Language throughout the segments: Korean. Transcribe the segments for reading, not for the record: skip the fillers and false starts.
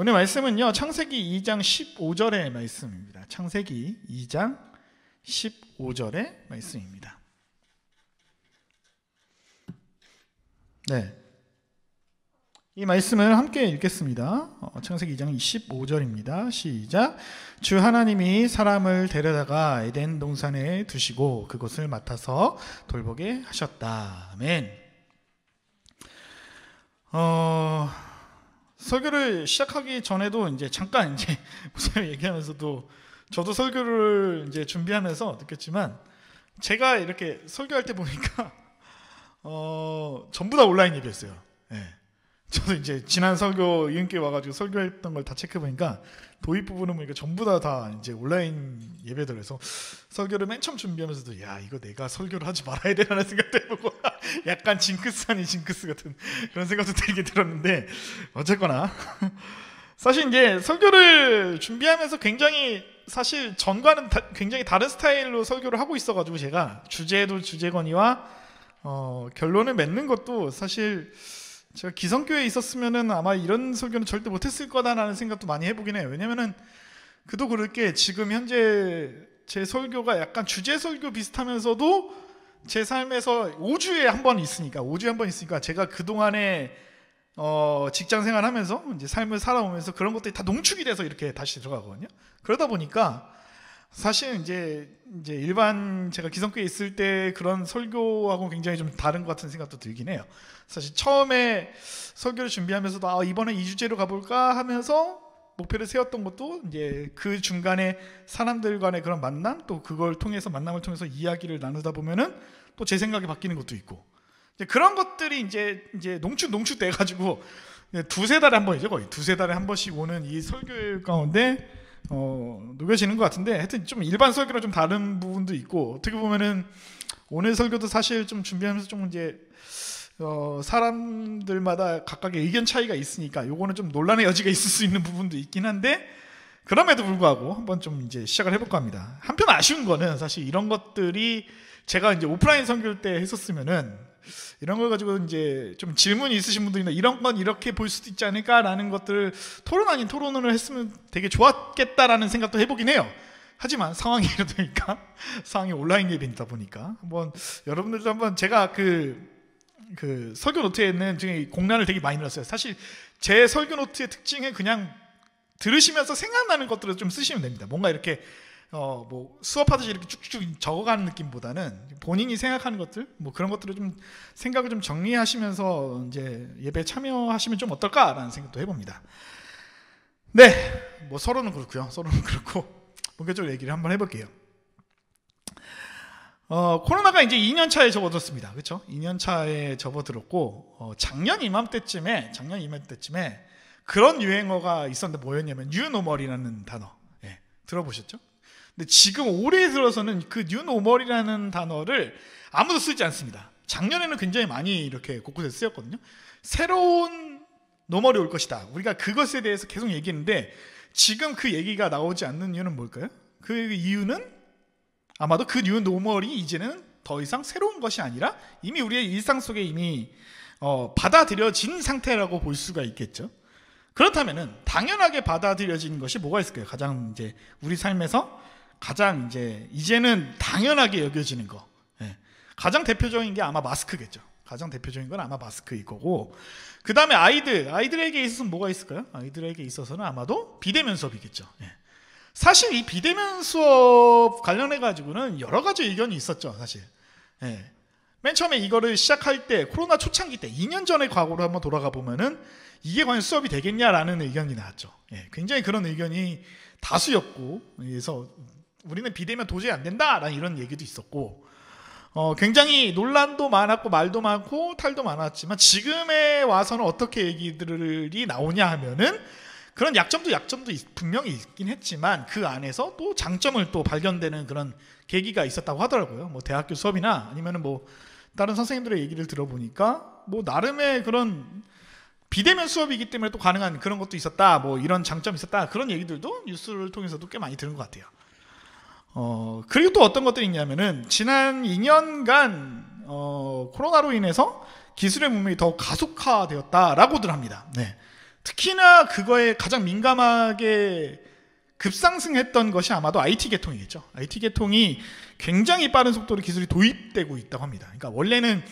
오늘 말씀은요, 창세기 2장 15절의 말씀입니다. 창세기 2장 15절의 말씀입니다. 네, 이 말씀을 함께 읽겠습니다. 창세기 2장 15절입니다. 시작. 주 하나님이 사람을 데려다가 에덴 동산에 두시고 그곳을 맡아서 돌보게 하셨다. 아멘. 설교를 시작하기 전에도 이제 잠깐 목사님 얘기하면서도 저도 설교를 이제 준비하면서 느꼈지만, 제가 이렇게 설교할 때 보니까 전부 다 온라인 예배였어요. 네. 저도 이제 지난 설교 이은께 와가지고 설교했던 걸 다 체크해 보니까 도입 부분은 보니까 전부 다 이제 온라인 예배들에서 설교를 맨 처음 준비하면서도 야, 이거 내가 설교를 하지 말아야 되라는 생각도 해보고 약간 징크스 아닌 징크스 같은 그런 생각도 들게 들었는데, 어쨌거나 사실 이제 설교를 준비하면서 굉장히 사실 전과는 굉장히 다른 스타일로 설교를 하고 있어가지고, 제가 주제도 주제거니와 결론을 맺는 것도 사실 제가 기성교회에 있었으면은 아마 이런 설교는 절대 못했을 거다라는 생각도 많이 해보긴 해요. 왜냐면은 그도 그럴 게 지금 현재 제 설교가 약간 주제 설교 비슷하면서도 제 삶에서 5주에 한 번 있으니까, 제가 그동안에 직장 생활하면서 이제 삶을 살아오면서 그런 것들이 다 농축이 돼서 이렇게 다시 들어가거든요. 그러다 보니까 사실 이제 일반 제가 기성교회에 있을 때 그런 설교하고 굉장히 좀 다른 것 같은 생각도 들긴 해요. 사실 처음에 설교를 준비하면서도 이번에 이 주제로 가볼까 하면서 목표를 세웠던 것도 이제 그 중간에 사람들 간의 그런 만남, 또 그걸 통해서 만남을 통해서 이야기를 나누다 보면은 또 제 생각이 바뀌는 것도 있고, 이제 그런 것들이 이제 농축 돼가지고 두세 달에 한 번이죠. 거의 두세 달에 한 번씩 오는 이 설교 가운데 녹여지는 것 같은데, 하여튼 좀 일반 설교랑 좀 다른 부분도 있고, 어떻게 보면은 오늘 설교도 사실 좀 준비하면서 좀 이제 사람들마다 각각의 의견 차이가 있으니까 요거는 좀 논란의 여지가 있을 수 있는 부분도 있긴 한데, 그럼에도 불구하고 한번 좀 이제 시작을 해볼까 합니다. 한편 아쉬운 거는 사실 이런 것들이 제가 이제 오프라인 설교를 때 했었으면은 이런 걸 가지고 이제 좀 질문이 있으신 분들이나 이런 건 이렇게 볼 수도 있지 않을까라는 것들을 토론 아닌 토론을 했으면 되게 좋았겠다라는 생각도 해보긴 해요. 하지만 상황이 이러니까, 상황이 온라인 예배이다 보니까 한번 여러분들도 한번, 제가 그 설교 노트에는 공란을 되게 많이 넣었어요. 사실 제 설교 노트의 특징은 그냥 들으시면서 생각나는 것들을 좀 쓰시면 됩니다. 뭔가 이렇게 뭐 수업하듯이 이렇게 쭉쭉 적어가는 느낌보다는 본인이 생각하는 것들, 뭐 그런 것들을 좀 생각을 좀 정리하시면서 이제 예배에 참여하시면 좀 어떨까라는 생각도 해봅니다. 네, 뭐 서로는 그렇고요. 본격적으로 얘기를 한번 해볼게요. 코로나가 이제 2년 차에 접어들었습니다. 그렇죠? 2년 차에 접어들었고, 작년 이맘때쯤에 그런 유행어가 있었는데 뭐였냐면 뉴노멀이라는 단어. 예, 들어보셨죠? 근데 지금 올해 들어서는 그 뉴노멀이라는 단어를 아무도 쓰지 않습니다. 작년에는 굉장히 많이 이렇게 곳곳에 쓰였거든요. 새로운 노멀이 올 것이다. 우리가 그것에 대해서 계속 얘기했는데 지금 그 얘기가 나오지 않는 이유는 뭘까요? 그 이유는 아마도 그 뉴노멀이 이제는 더 이상 새로운 것이 아니라 이미 우리의 일상 속에 이미 받아들여진 상태라고 볼 수가 있겠죠. 그렇다면은 당연하게 받아들여진 것이 뭐가 있을까요? 가장 이제 우리 삶에서 가장 이제는 당연하게 여겨지는 거. 예. 가장 대표적인 게 아마 마스크겠죠. 가장 대표적인 건 아마 마스크일 거고, 그 다음에 아이들에게 있어서는 뭐가 있을까요? 아이들에게 있어서는 아마도 비대면 수업이겠죠. 예. 사실 이 비대면 수업 관련해 가지고는 여러 가지 의견이 있었죠, 사실. 예. 맨 처음에 이거를 시작할 때, 코로나 초창기 때 2년 전의 과거로 한번 돌아가 보면은 이게 과연 수업이 되겠냐라는 의견이 나왔죠. 예. 굉장히 그런 의견이 다수였고, 그래서 우리는 비대면 도저히 안 된다라는 이런 얘기도 있었고, 굉장히 논란도 많았고 말도 많고 탈도 많았지만, 지금에 와서는 어떻게 얘기들이 나오냐 하면은 그런 약점도 분명히 있긴 했지만 그 안에서 또 장점을 또 발견되는 그런 계기가 있었다고 하더라고요. 뭐 대학교 수업이나 아니면은 뭐 다른 선생님들의 얘기를 들어보니까 뭐 나름의 그런 비대면 수업이기 때문에 또 가능한 그런 것도 있었다, 뭐 이런 장점이 있었다, 그런 얘기들도 뉴스를 통해서도 꽤 많이 들은 것 같아요. 그리고 또 어떤 것들이 있냐면은 지난 2년간 코로나로 인해서 기술의 문명이 더 가속화되었다라고들 합니다. 네. 특히나 그거에 가장 민감하게 급상승했던 것이 아마도 IT 계통이겠죠. IT 계통이 굉장히 빠른 속도로 기술이 도입되고 있다고 합니다. 그러니까 원래는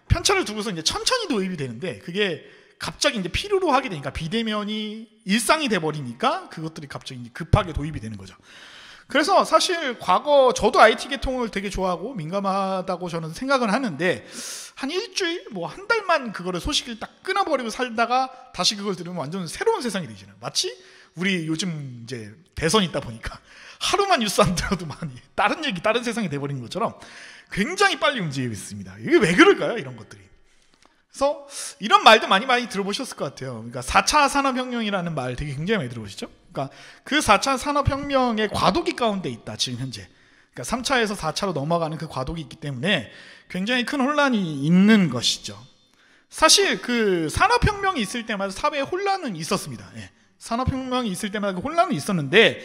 편차를 두고서 이제 천천히 도입이 되는데 그게 갑자기 이제 필요로 하게 되니까 비대면이 일상이 돼버리니까 그것들이 갑자기 이제 급하게 도입이 되는 거죠. 그래서 사실 과거 저도 IT 계통을 되게 좋아하고 민감하다고 저는 생각을 하는데 한 일주일 뭐 한 달만 그거를 소식을 딱 끊어버리고 살다가 다시 그걸 들으면 완전 새로운 세상이 되잖아요. 마치 우리 요즘 이제 대선 있다 보니까 하루만 뉴스 안 들어도 많이 다른 얘기 다른 세상이 돼버린 것처럼 굉장히 빨리 움직이고 있습니다. 이게 왜 그럴까요? 이런 것들이. 그래서 이런 말도 많이 들어보셨을 것 같아요. 그러니까 4차 산업혁명이라는 말 되게 굉장히 많이 들어보시죠? 그러니까 그 4차 산업혁명의 과도기 가운데 있다 지금 현재. 그러니까 3차에서 4차로 넘어가는 그 과도기 있기 때문에 굉장히 큰 혼란이 있는 것이죠. 사실 그 산업혁명이 있을 때마다 사회에 혼란은 있었습니다. 예. 산업혁명이 있을 때마다 그 혼란은 있었는데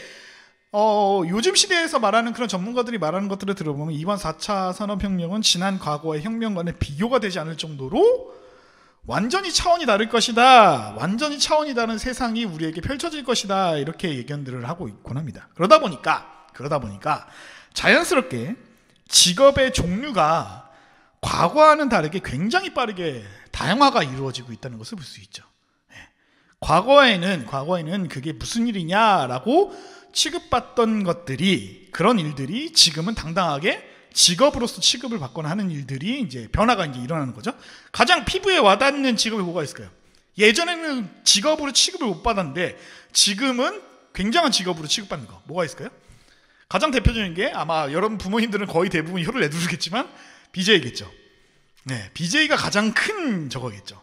요즘 시대에서 말하는 그런 전문가들이 말하는 것들을 들어보면 이번 4차 산업혁명은 지난 과거의 혁명과는 비교가 되지 않을 정도로 완전히 차원이 다를 것이다. 완전히 차원이 다른 세상이 우리에게 펼쳐질 것이다. 이렇게 예견들을 하고 있곤 합니다. 그러다 보니까 자연스럽게 직업의 종류가 과거와는 다르게 굉장히 빠르게 다양화가 이루어지고 있다는 것을 볼 수 있죠. 과거에는 그게 무슨 일이냐라고 취급받던 것들이 그런 일들이 지금은 당당하게 직업으로서 취급을 받거나 하는 일들이 이제 변화가 이제 일어나는 거죠. 가장 피부에 와닿는 직업이 뭐가 있을까요? 예전에는 직업으로 취급을 못 받았는데 지금은 굉장한 직업으로 취급받는 거 뭐가 있을까요? 가장 대표적인 게 아마 여러분 부모님들은 거의 대부분 혀를 내두르겠지만 BJ겠죠. 네, BJ가 가장 큰 저거겠죠.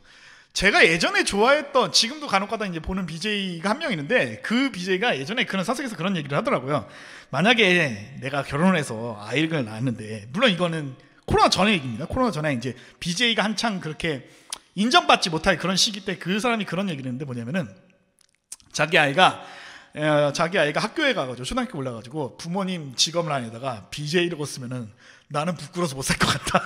제가 예전에 좋아했던 지금도 간혹가다 이제 보는 BJ가 한 명 있는데 그 BJ가 예전에 그런 사석에서 그런 얘기를 하더라고요. 만약에 내가 결혼을 해서 아이를 낳았는데 물론 이거는 코로나 전의 얘기입니다. 코로나 전에 이제 BJ가 한창 그렇게 인정받지 못할 그런 시기 때 그 사람이 그런 얘기를 했는데 뭐냐면은 자기 아이가 학교에 가가지고 초등학교 올라가지고 부모님 직업을 안에다가 BJ라고 쓰면은 나는 부끄러워서 못 살 것 같다.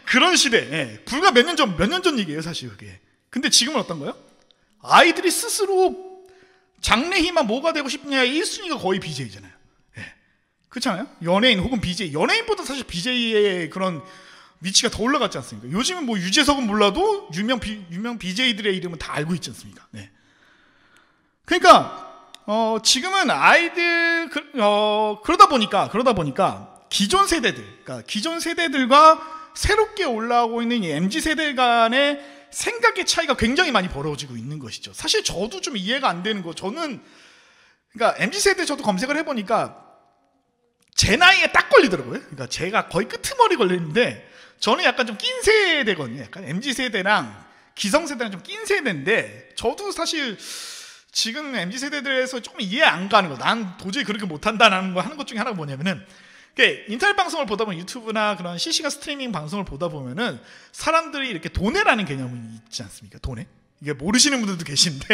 그런 시대. 불과 몇 년 전 얘기예요, 사실 그게. 근데 지금은 어떤 거예요? 아이들이 스스로 장래희망 뭐가 되고 싶냐 1순위가 거의 BJ잖아요. 그렇잖아요? 연예인 혹은 BJ. 연예인보다 사실 BJ의 그런 위치가 더 올라갔지 않습니까? 요즘은 뭐 유재석은 몰라도 유명 BJ들의 이름은 다 알고 있지 않습니까? 네. 그러니까 지금은 아이들 그러다 보니까 기존 세대들과 새롭게 올라오고 있는 이 MZ 세대 간의 생각의 차이가 굉장히 많이 벌어지고 있는 것이죠. 사실 저도 좀 이해가 안 되는 거. 저는 그러니까 MZ 세대 저도 검색을 해보니까 제 나이에 딱 걸리더라고요. 그러니까 제가 거의 끄트머리 걸리는데 저는 약간 좀 낀 세대거든요. 약간 MZ 세대랑 기성 세대랑 좀 낀 세대인데 저도 사실 지금 MZ 세대들에서 조금 이해 안 가는 거. 난 도저히 그렇게 못한다라는 거 하는 것 중에 하나가 뭐냐면은 인터넷 방송을 보다 보면 유튜브나 그런 실시간 스트리밍 방송을 보다 보면은 사람들이 이렇게 돈해라는 개념이 있지 않습니까? 돈해. 이게 모르시는 분들도 계신데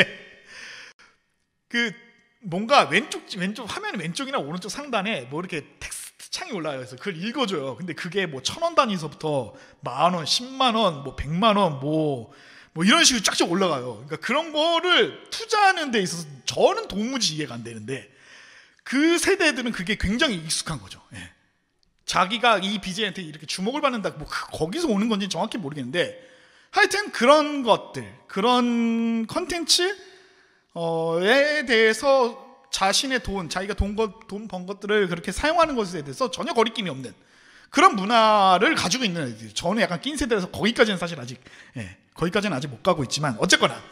그 뭔가 왼쪽 화면 왼쪽이나 오른쪽 상단에 뭐 이렇게 텍스트 창이 올라와요. 그래서 그걸 읽어줘요. 근데 그게 뭐 1,000원 단위서부터 10,000원, 100,000원, 뭐 100,000원, 뭐 이런 식으로 쫙쫙 올라가요. 그러니까 그런 거를 투자하는 데 있어서 저는 도무지 이해가 안 되는데 그 세대들은 그게 굉장히 익숙한 거죠. 자기가 이 BJ한테 이렇게 주목을 받는다, 뭐 거기서 오는 건지 정확히 모르겠는데 하여튼 그런 것들, 그런 컨텐츠에 대해서 자신의 자기가 돈 번 것들을 그렇게 사용하는 것에 대해서 전혀 거리낌이 없는 그런 문화를 가지고 있는 애들. 저는 약간 낀 세대라서 거기까지는 사실 아직 못 가고 있지만 어쨌거나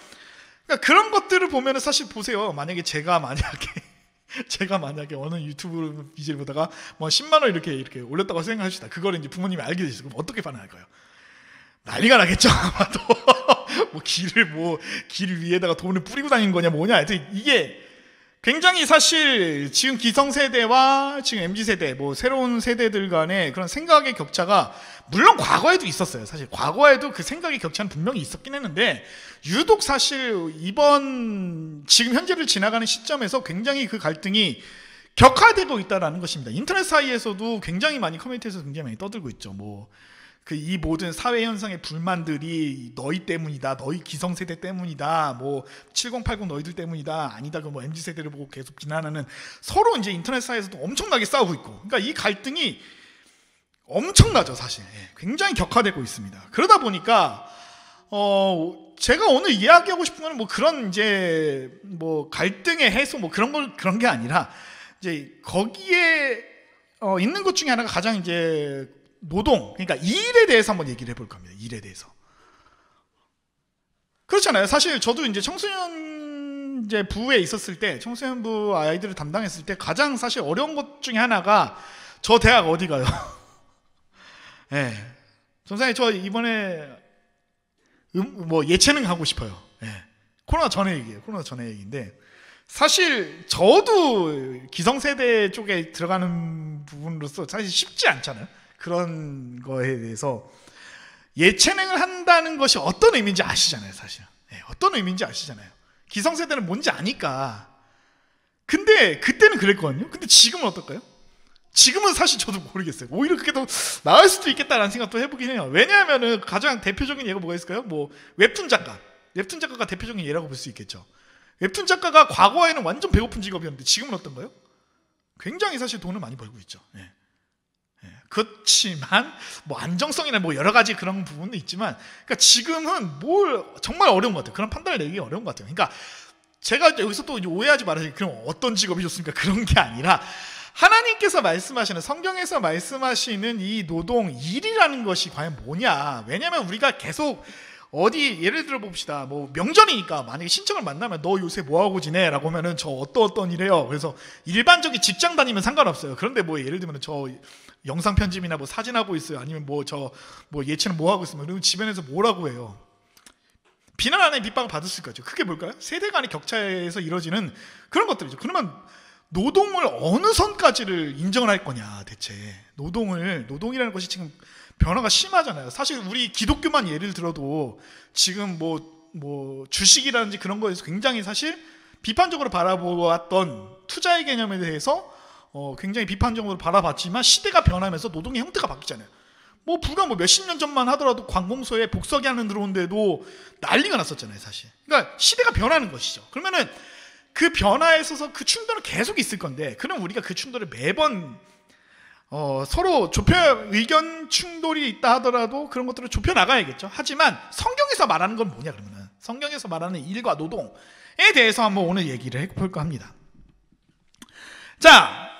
그러니까 그런 것들을 보면은 사실 보세요. 만약에 제가 만약에 어느 유튜브 BJ를 보다가 뭐 10만 원 이렇게 올렸다고 생각합시다. 그거를 이제 부모님이 알게 되시고 그럼 어떻게 반응할까요? 난리가 나겠죠. 아마도 길 위에다가 돈을 뿌리고 다니는 거냐 뭐냐. 하여튼 이게 굉장히 사실 지금 기성세대와 지금 MZ세대 뭐 새로운 세대들 간의 그런 생각의 격차가 물론 과거에도 있었어요. 사실 과거에도 그 생각의 격차는 분명히 있었긴 했는데 유독 사실 지금 현재를 지나가는 시점에서 굉장히 그 갈등이 격화되고 있다는 것입니다. 인터넷 사이에서도 굉장히 많이 커뮤니티에서 굉장히 많이 떠들고 있죠. 뭐 그 이 모든 사회 현상의 불만들이 너희 때문이다, 너희 기성세대 때문이다, 뭐 7080 너희들 때문이다, 아니다 그 뭐 MZ 세대를 보고 계속 비난하는, 서로 이제 인터넷사에서도 엄청나게 싸우고 있고, 그러니까 이 갈등이 엄청나죠 사실. 굉장히 격화되고 있습니다. 그러다 보니까 제가 오늘 이야기하고 싶은 건 뭐 그런 이제 뭐 갈등의 해소 뭐 그런 게 아니라, 이제 거기에 있는 것 중에 하나가 가장 이제 노동, 그러니까 일에 대해서 한번 얘기를 해볼 겁니다. 일에 대해서. 그렇잖아요. 사실 저도 이제 청소년 이제 부에 있었을 때, 청소년부 아이들을 담당했을 때 가장 사실 어려운 것 중에 하나가, 저 대학 어디 가요? 예. 전사님 저 이번에 뭐 예체능 하고 싶어요. 예. 코로나 전에 얘기예요. 코로나 전에 얘기인데, 사실 저도 기성세대 쪽에 들어가는 부분으로서 사실 쉽지 않잖아요. 그런 거에 대해서 예체능을 한다는 것이 어떤 의미인지 아시잖아요. 사실 어떤 의미인지 아시잖아요. 기성세대는 뭔지 아니까. 근데 그때는 그랬거든요. 근데 지금은 어떨까요? 지금은 사실 저도 모르겠어요. 오히려 그게 더 나을 수도 있겠다라는 생각도 해보긴 해요. 왜냐하면은 가장 대표적인 예가 뭐가 있을까요? 뭐 웹툰 작가가 대표적인 예라고 볼 수 있겠죠. 웹툰 작가가 과거에는 완전 배고픈 직업이었는데 지금은 어떤가요? 굉장히 사실 돈을 많이 벌고 있죠. 그렇지만 뭐 안정성이나 뭐 여러 가지 그런 부분도 있지만, 그러니까 지금은 뭘 정말 어려운 것 같아요. 그런 판단을 내기 어려운 것 같아요. 그러니까 제가 여기서 또 오해하지 말아요. 그럼 어떤 직업이 좋습니까? 그런 게 아니라, 하나님께서 말씀하시는, 성경에서 말씀하시는 이 노동, 일이라는 것이 과연 뭐냐. 왜냐하면 우리가 계속 어디 예를 들어 봅시다. 뭐 명절이니까 만약에 신청을 만나면 너 요새 뭐하고 지내? 라고 하면은 저 어떤 일 해요. 그래서 일반적인 직장 다니면 상관없어요. 그런데 뭐 예를 들면 저 영상 편집이나 뭐 사진하고 있어요. 아니면 뭐 뭐 예체능 뭐 하고 있으면, 그러면 주변에서 뭐라고 해요? 비난 아닌 빗방울 받을 수 있겠죠. 그게 뭘까요? 세대 간의 격차에서 이루어지는 그런 것들이죠. 그러면 노동을 어느 선까지를 인정을 할 거냐 대체. 노동이라는 것이 지금 변화가 심하잖아요. 사실 우리 기독교만 예를 들어도 지금 뭐 주식이라든지 그런 거에서 굉장히 사실 비판적으로 바라보았던 투자의 개념에 대해서 굉장히 비판적으로 바라봤지만, 시대가 변하면서 노동의 형태가 바뀌잖아요. 뭐 불과 뭐 몇십 년 전만 하더라도 관공서에 복석이 하는 들어온데도 난리가 났었잖아요 사실. 그러니까 시대가 변하는 것이죠. 그러면은 그 변화에 있어서 그 충돌은 계속 있을 건데, 그럼 우리가 그 충돌을 매번 서로 의견 충돌이 있다 하더라도 그런 것들을 좁혀 나가야겠죠. 하지만 성경에서 말하는 건 뭐냐 그러면은, 성경에서 말하는 일과 노동에 대해서 한번 오늘 얘기를 해볼까 합니다. 자,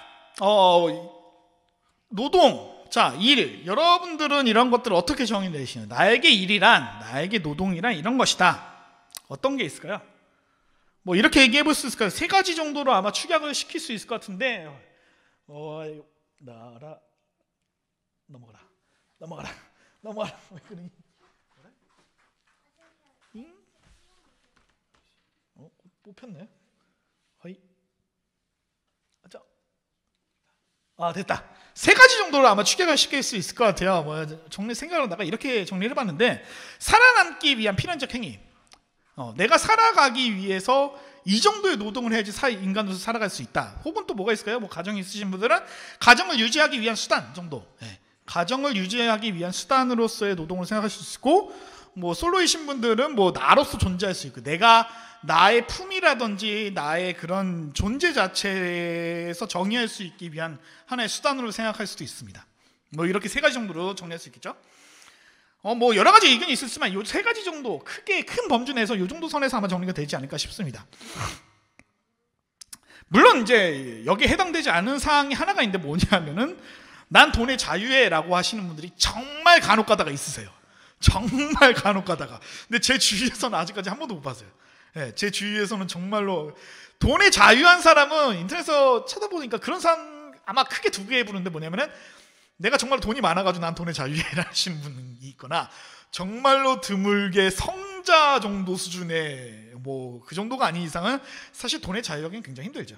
노동, 자, 일. 여러분들은 이런 것들을 어떻게 정의내시나요? 나에게 일이란, 나에게 노동이란 이런 것이다. 어떤 게 있을까요? 뭐 이렇게 얘기해 볼 수 있을까요? 세 가지 정도로 아마 축약을 시킬 수 있을 것 같은데, 넘어가라. 왜 그러니? 응? 뽑혔네. 허이. 됐다. 세 가지 정도로 아마 축약을 시킬 수 있을 것 같아요. 뭐 생각을 하다가 이렇게 정리를 해봤는데, 살아남기 위한 필연적 행위. 내가 살아가기 위해서 이 정도의 노동을 해야지 인간으로서 살아갈 수 있다. 혹은 또 뭐가 있을까요? 뭐 가정이 있으신 분들은 가정을 유지하기 위한 수단 정도. 가정을 유지하기 위한 수단으로서의 노동을 생각할 수 있고, 뭐 솔로이신 분들은 뭐 나로서 존재할 수 있고, 내가 나의 품이라든지 나의 그런 존재 자체에서 정의할 수 있기 위한 하나의 수단으로 생각할 수도 있습니다. 뭐 이렇게 세 가지 정도로 정리할 수 있겠죠. 뭐 여러 가지 의견이 있었지만 요 세 가지 정도, 크게 큰 범주 내에서 요 정도 선에서 아마 정리가 되지 않을까 싶습니다. 물론 이제 여기에 해당되지 않은 사항이 하나가 있는데, 뭐냐면은 난 돈의 자유해라고 하시는 분들이 정말 간혹 가다가 있으세요. 정말 간혹 가다가. 근데 제 주위에서는 아직까지 한 번도 못 봤어요. 제 주위에서는 정말로 돈의 자유한 사람은 인터넷에서 찾아보니까 그런 사람 아마 크게 두 개 부르는데, 뭐냐면은 내가 정말 돈이 많아가지고 난 돈의 자유해라 하시는 분이 있거나, 정말로 드물게 성자 정도 수준의 뭐 그 정도가 아닌 이상은 사실 돈의 자유하기는 굉장히 힘들죠.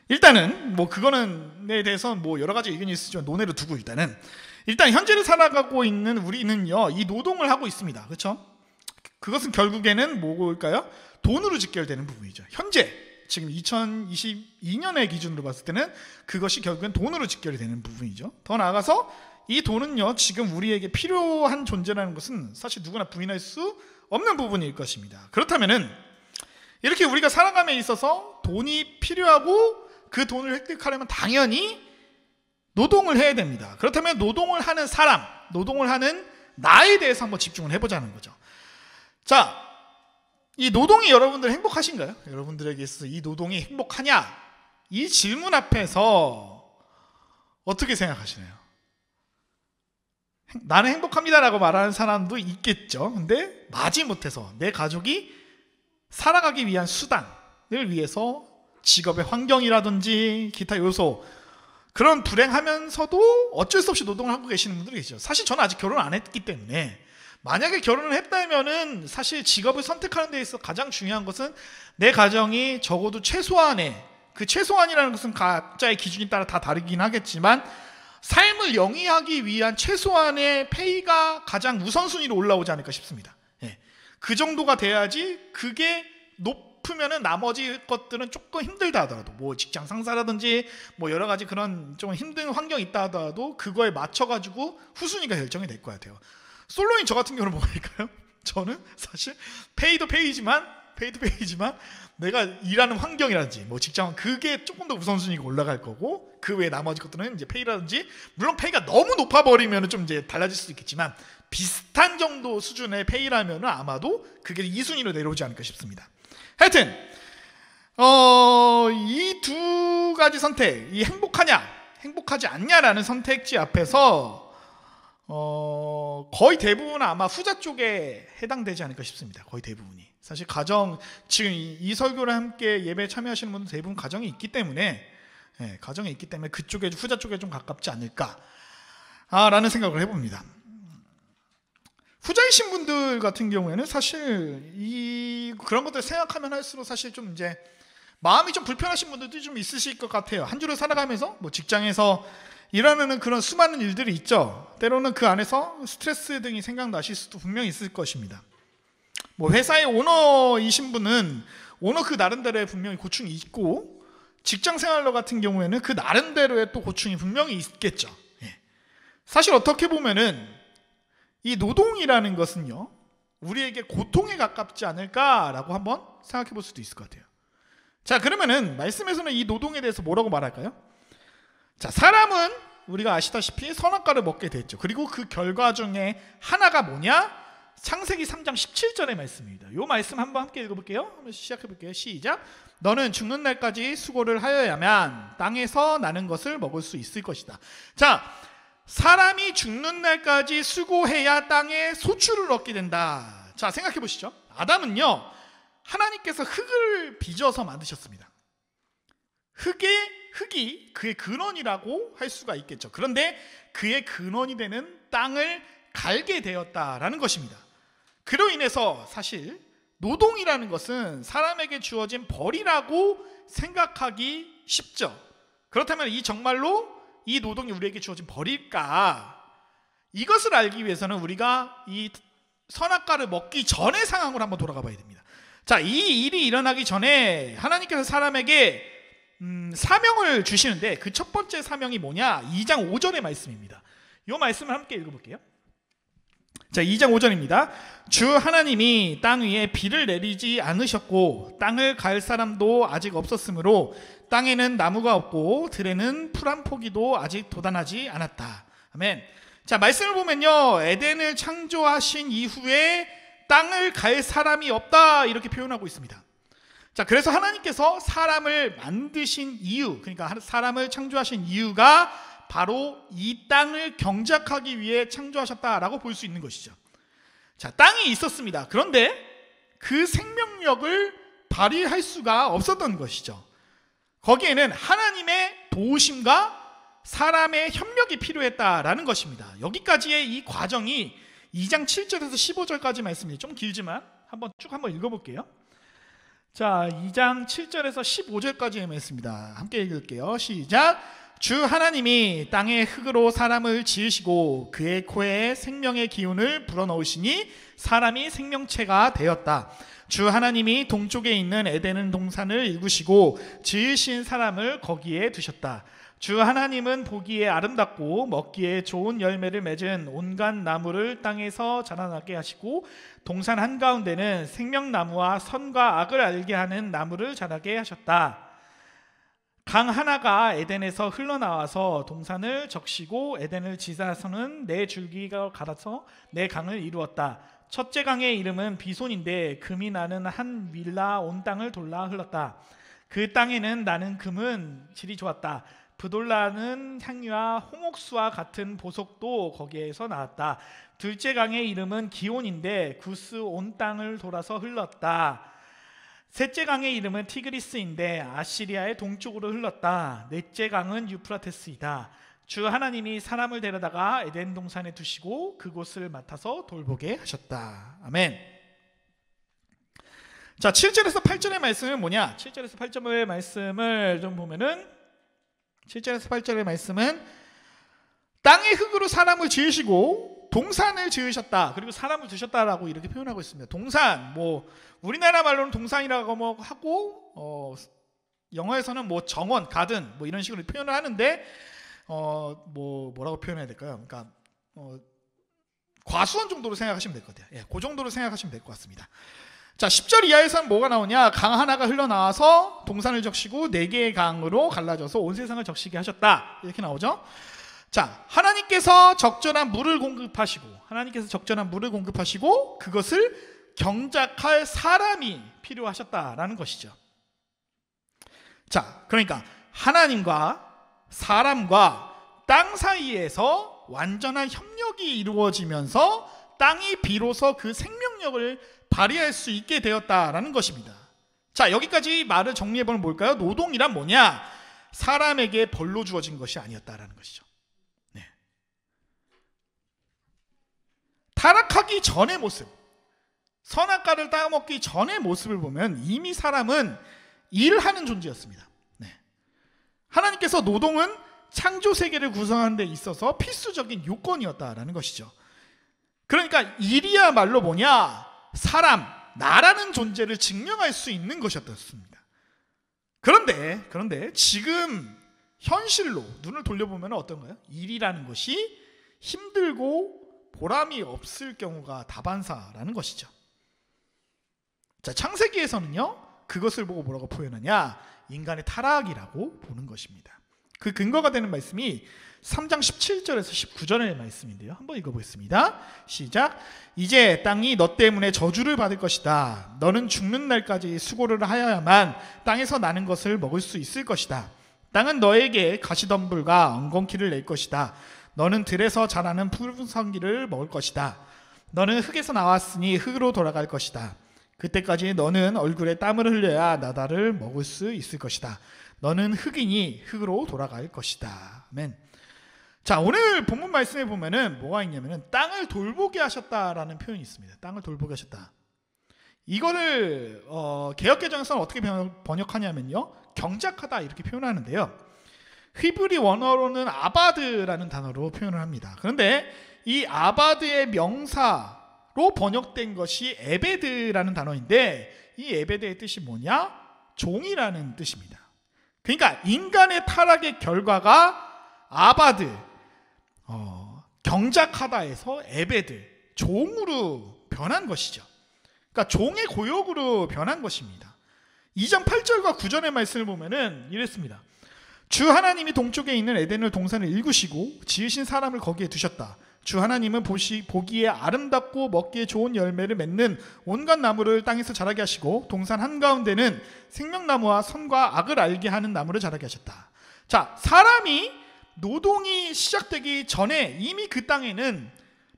일단은 뭐 그거는에 대해서 뭐 여러 가지 의견이 있으지만 논외로 두고, 일단 현재를 살아가고 있는 우리는요, 이 노동을 하고 있습니다. 그렇죠? 그것은 결국에는 뭘까요? 돈으로 직결되는 부분이죠. 현재 지금 2022년의 기준으로 봤을 때는 그것이 결국엔 돈으로 직결이 되는 부분이죠. 더 나아가서 이 돈은요 지금 우리에게 필요한 존재라는 것은 사실 누구나 부인할 수 없는 부분일 것입니다. 그렇다면은 이렇게 우리가 살아감에 있어서 돈이 필요하고 그 돈을 획득하려면 당연히 노동을 해야 됩니다. 그렇다면 노동을 하는 사람, 노동을 하는 나에 대해서 한번 집중을 해보자는 거죠. 자, 이 노동이 여러분들 행복하신가요? 여러분들에게 있어서 이 노동이 행복하냐? 이 질문 앞에서 어떻게 생각하시나요? 나는 행복합니다라고 말하는 사람도 있겠죠. 근데 마지못해서 내 가족이 살아가기 위한 수단을 위해서 직업의 환경이라든지 기타 요소, 그런 불행하면서도 어쩔 수 없이 노동을 하고 계시는 분들이 계시죠. 사실 저는 아직 결혼 안 했기 때문에 만약에 결혼을 했다면은 사실 직업을 선택하는 데 있어서 가장 중요한 것은 내 가정이 적어도 최소한의, 그 최소한이라는 것은 각자의 기준에 따라 다 다르긴 하겠지만 삶을 영위하기 위한 최소한의 페이가 가장 우선순위로 올라오지 않을까 싶습니다. 예. 그 정도가 돼야지, 그게 높으면은 나머지 것들은 조금 힘들다 하더라도, 뭐 직장 상사라든지 뭐 여러 가지 그런 좀 힘든 환경이 있다 하더라도 그거에 맞춰가지고 후순위가 결정이 될 것 같아요. 솔로인 저 같은 경우는 뭐일까요? 저는 사실 페이도 페이지만 내가 일하는 환경이라든지 뭐 직장, 그게 조금 더 우선순위가 올라갈 거고, 그 외에 나머지 것들은 이제 페이라든지, 물론 페이가 너무 높아 버리면 좀 이제 달라질 수도 있겠지만 비슷한 정도 수준의 페이라면 아마도 그게 2순위로 내려오지 않을까 싶습니다. 하여튼 이 두 가지 선택, 이 행복하냐 행복하지 않냐라는 선택지 앞에서 거의 대부분은 아마 후자 쪽에 해당되지 않을까 싶습니다. 거의 대부분이. 사실 가정, 지금 이 설교를 함께 예배에 참여하시는 분들 대부분 가정이 있기 때문에, 가정이 있기 때문에 그쪽에, 후자 쪽에 좀 가깝지 않을까 라는 생각을 해봅니다. 후자이신 분들 같은 경우에는 사실 그런 것들 생각하면 할수록 사실 좀 이제 마음이 좀 불편하신 분들도 좀 있으실 것 같아요. 한 주를 살아가면서 뭐 직장에서 일하는 그런 수많은 일들이 있죠. 때로는 그 안에서 스트레스 등이 생각나실 수도 분명히 있을 것입니다. 뭐 회사의 오너이신 분은 오너 그 나름대로의 분명히 고충이 있고, 직장 생활러 같은 경우에는 그 나름대로의 또 고충이 분명히 있겠죠. 사실 어떻게 보면은 이 노동이라는 것은요, 우리에게 고통에 가깝지 않을까라고 한번 생각해 볼 수도 있을 것 같아요. 자, 그러면은 말씀에서는 이 노동에 대해서 뭐라고 말할까요? 자, 사람은 우리가 아시다시피 선악과를 먹게 됐죠. 그리고 그 결과 중에 하나가 뭐냐? 창세기 3장 17절의 말씀입니다. 이 말씀 한번 함께 읽어볼게요. 한번 시작해볼게요. 시작. 너는 죽는 날까지 수고를 하여야만 땅에서 나는 것을 먹을 수 있을 것이다. 자, 사람이 죽는 날까지 수고해야 땅에 소출을 얻게 된다. 자, 생각해 보시죠. 아담은요, 하나님께서 흙을 빚어서 만드셨습니다. 흙이 그의 근원이라고 할 수가 있겠죠. 그런데 그의 근원이 되는 땅을 갈게 되었다라는 것입니다. 그로 인해서 사실 노동이라는 것은 사람에게 주어진 벌이라고 생각하기 쉽죠. 그렇다면 이 정말로 이 노동이 우리에게 주어진 벌일까? 이것을 알기 위해서는 우리가 이 선악과를 먹기 전의 상황으로 한번 돌아가 봐야 됩니다. 자, 이 일이 일어나기 전에 하나님께서 사람에게 사명을 주시는데, 그 첫 번째 사명이 뭐냐? 2장 5절의 말씀입니다. 이 말씀을 함께 읽어볼게요. 자, 2장 5절입니다. 주 하나님이 땅 위에 비를 내리지 않으셨고 땅을 갈 사람도 아직 없었으므로 땅에는 나무가 없고 들에는 풀 한 포기도 아직 돋아나지 않았다. 아멘. 자, 말씀을 보면요, 에덴을 창조하신 이후에 땅을 갈 사람이 없다, 이렇게 표현하고 있습니다. 자, 그래서 하나님께서 사람을 만드신 이유, 그러니까 사람을 창조하신 이유가 바로 이 땅을 경작하기 위해 창조하셨다라고 볼 수 있는 것이죠. 자, 땅이 있었습니다. 그런데 그 생명력을 발휘할 수가 없었던 것이죠. 거기에는 하나님의 도우심과 사람의 협력이 필요했다라는 것입니다. 여기까지의 이 과정이 2장 7절에서 15절까지 말씀이 좀 길지만 한번 읽어볼게요. 자, 2장 7절에서 15절까지의 말씀입니다. 함께 읽을게요. 시작. 주 하나님이 땅의 흙으로 사람을 지으시고 그의 코에 생명의 기운을 불어넣으시니 사람이 생명체가 되었다. 주 하나님이 동쪽에 있는 에덴 동산을 일구시고 지으신 사람을 거기에 두셨다. 주 하나님은 보기에 아름답고 먹기에 좋은 열매를 맺은 온갖 나무를 땅에서 자라나게 하시고 동산 한가운데는 생명나무와 선과 악을 알게 하는 나무를 자라게 하셨다. 강 하나가 에덴에서 흘러나와서 동산을 적시고 에덴을 지나서는 네 줄기가 갈아서 네 강을 이루었다. 첫째 강의 이름은 비손인데 금이 나는 한 윌라 온 땅을 돌라 흘렀다. 그 땅에는 나는 금은 질이 좋았다. 브돌라는 향유와 홍옥수와 같은 보석도 거기에서 나왔다. 둘째 강의 이름은 기온인데 구스 온 땅을 돌아서 흘렀다. 셋째 강의 이름은 티그리스인데 아시리아의 동쪽으로 흘렀다. 넷째 강은 유프라테스이다. 주 하나님이 사람을 데려다가 에덴 동산에 두시고 그곳을 맡아서 돌보게 하셨다. 아멘. 자, 7절에서 8절의 말씀은 뭐냐? 7절에서 8절의 말씀을 좀 보면은 7절에서 8절의 말씀은 땅의 흙으로 사람을 지으시고 동산을 지으셨다. 그리고 사람을 두셨다라고 이렇게 표현하고 있습니다. 동산, 뭐 우리나라 말로는 동산이라고 뭐 하고 영어에서는 뭐 정원, 가든 뭐 이런 식으로 표현을 하는데 뭐라고 표현해야 될까요? 그러니까 과수원 정도로 생각하시면 될 것 같아요. 예, 그 정도로 생각하시면 될 것 같습니다. 자, 10절 이하에서는 뭐가 나오냐? 강 하나가 흘러나와서 동산을 적시고 네 개의 강으로 갈라져서 온 세상을 적시게 하셨다. 이렇게 나오죠. 자, 하나님께서 적절한 물을 공급하시고 그것을 경작할 사람이 필요하셨다라는 것이죠. 자, 그러니까 하나님과 사람과 땅 사이에서 완전한 협력이 이루어지면서 땅이 비로소 그 생명력을 발휘할 수 있게 되었다라는 것입니다. 자, 여기까지 말을 정리해보면 뭘까요? 노동이란 뭐냐? 사람에게 벌로 주어진 것이 아니었다라는 것이죠. 네. 타락하기 전의 모습, 선악과를 따먹기 전의 모습을 보면 이미 사람은 일하는 존재였습니다. 네. 하나님께서 노동은 창조 세계를 구성하는 데 있어서 필수적인 요건이었다라는 것이죠. 그러니까 일이야말로 뭐냐? 사람, 나라는 존재를 증명할 수 있는 것이었습니다. 그런데 지금 현실로 눈을 돌려보면 어떤가요? 일이라는 것이 힘들고 보람이 없을 경우가 다반사라는 것이죠. 자, 창세기에서는요, 그것을 보고 뭐라고 표현하냐? 인간의 타락이라고 보는 것입니다. 그 근거가 되는 말씀이 3장 17절에서 19절의 말씀인데요. 한번 읽어보겠습니다. 시작. 이제 땅이 너 때문에 저주를 받을 것이다. 너는 죽는 날까지 수고를 하여야만 땅에서 나는 것을 먹을 수 있을 것이다. 땅은 너에게 가시덤불과 엉겅퀴를 낼 것이다. 너는 들에서 자라는 푸른성기를 먹을 것이다. 너는 흙에서 나왔으니 흙으로 돌아갈 것이다. 그때까지 너는 얼굴에 땀을 흘려야 나다를 먹을 수 있을 것이다. 너는 흙이니 흙으로 돌아갈 것이다. 아멘. 자, 오늘 본문 말씀에 보면은 뭐가 있냐면은 땅을 돌보게 하셨다라는 표현이 있습니다. 땅을 돌보게 하셨다. 이거를 개역개정에서는 어떻게 번역하냐면요, 경작하다 이렇게 표현하는데요. 히브리 원어로는 아바드라는 단어로 표현을 합니다. 그런데 이 아바드의 명사로 번역된 것이 에베드라는 단어인데 이 에베드의 뜻이 뭐냐? 종이라는 뜻입니다. 그러니까 인간의 타락의 결과가 아바드, 경작하다에서 에베드, 종으로 변한 것이죠. 그러니까 종의 고역으로 변한 것입니다. 2장 8절과 9절의 말씀을 보면은 이랬습니다. 주 하나님이 동쪽에 있는 에덴을 동산을 일구시고 지으신 사람을 거기에 두셨다. 주 하나님은 보기에 아름답고 먹기에 좋은 열매를 맺는 온갖 나무를 땅에서 자라게 하시고 동산 한가운데는 생명나무와 선과 악을 알게 하는 나무를 자라게 하셨다. 자, 사람이 노동이 시작되기 전에 이미 그 땅에는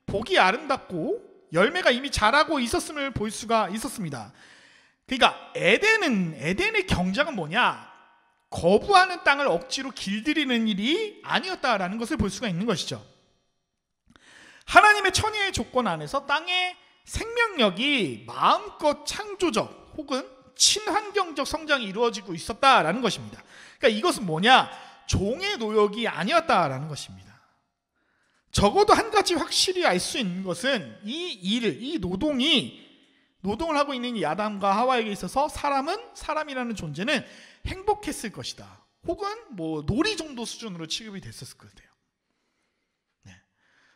보기 아름답고 열매가 이미 자라고 있었음을 볼 수가 있었습니다. 그러니까 에덴의 경작은 뭐냐? 거부하는 땅을 억지로 길들이는 일이 아니었다라는 것을 볼 수가 있는 것이죠. 하나님의 천혜의 조건 안에서 땅의 생명력이 마음껏 창조적 혹은 친환경적 성장이 이루어지고 있었다라는 것입니다. 그러니까 이것은 뭐냐? 종의 노역이 아니었다라는 것입니다. 적어도 한 가지 확실히 알 수 있는 것은 이 노동을 하고 있는 이 아담과 하와에게 있어서 사람이라는 존재는 행복했을 것이다. 혹은 뭐 놀이 정도 수준으로 취급이 됐었을 것 같아요. 네.